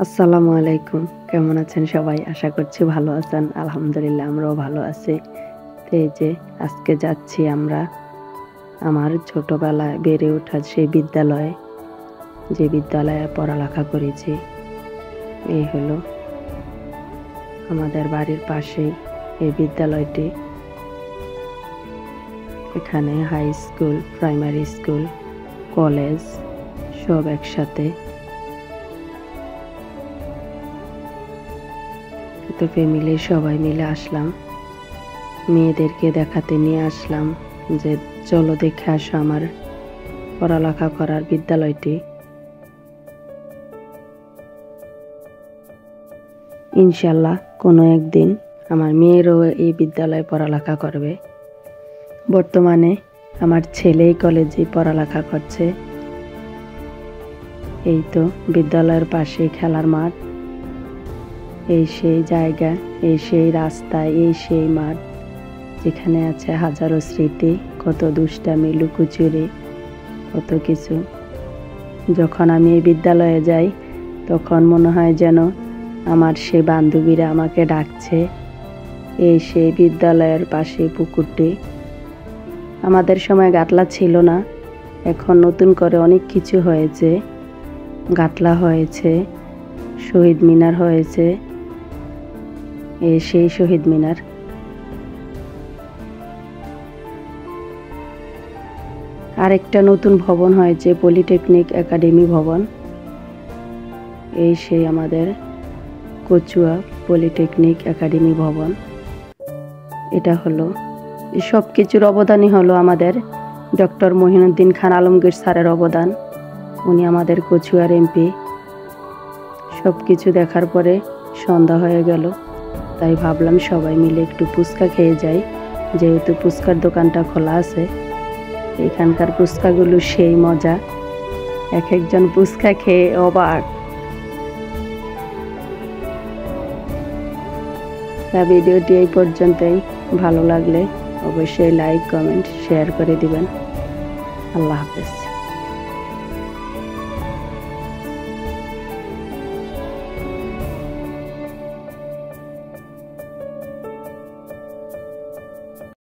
আসসালামু আলাইকুম। কেমন আছেন সবাই? আশা করছি ভালো আছেন। আলহামদুলিল্লাহ আমরাও ভালো আছি। তো এই যে আজকে যাচ্ছি আমরা আমার ছোটবেলায় বেড়ে ওঠা সেই বিদ্যালয়ে, যে বিদ্যালয়ে পড়ালেখা করেছি। এই হলো আমাদের বাড়ির পাশেই এই বিদ্যালয়টি। এখানে high school, primary school, college সব একসাথে। তো ফ্যামিলির সবাই মিলে আসলাম, মেয়েদেরকে দেখাতে নিয়ে আসলাম যে চলো দেখে আসো আমার পড়ালেখা করার বিদ্যালয়টি। ইনশাল্লাহ কোনো একদিন আমার মেয়েরও এই বিদ্যালয়ে পড়ালেখা করবে। বর্তমানে আমার ছেলেই কলেজে পড়ালেখা করছে। এই তো বিদ্যালয়ের পাশে খেলার মাঠ, এই সেই জায়গা, এই সেই রাস্তা, এই সেই মাঠ যেখানে আছে হাজারো স্মৃতি, কত দুষ্টামি, লুকোচুরি, কত কিছু। যখন আমি এই বিদ্যালয়ে যাই তখন মনে হয় যেন আমার সেই বান্ধবীরা আমাকে ডাকছে। এই সেই বিদ্যালয়ের পাশে পুকুরটি। আমাদের সময় গাটলা ছিল না, এখন নতুন করে অনেক কিছু হয়েছে। গাটলা হয়েছে, শহীদ মিনার হয়েছে, এই সেই শহীদ মিনার। আরেকটা নতুন ভবন হয়েছে, পলিটেকনিক একাডেমি ভবন। এই সেই আমাদের কচুয়া পলিটেকনিক একাডেমি ভবন। এটা হলো সব কিছুর অবদানই হলো আমাদের ডক্টর মহিনুদ্দিন খান আলমগীর স্যারের অবদান। উনি আমাদের কচুয়ার এমপি। সব কিছু দেখার পরে সন্ধ্যা হয়ে গেল, তাই ভাবলাম সবাই মিলে একটু ফুচকা খেয়ে যাই, যেহেতু ফুচকার দোকানটা খোলা আছে। এখানকার ফুচকাগুলো সেই মজা, এক একজন ফুচকা খেয়ে অবাক। ভিডিওটি এই পর্যন্তই। ভালো লাগলে অবশ্যই লাইক, কমেন্ট, শেয়ার করে দিবেন। আল্লাহ হাফেজ।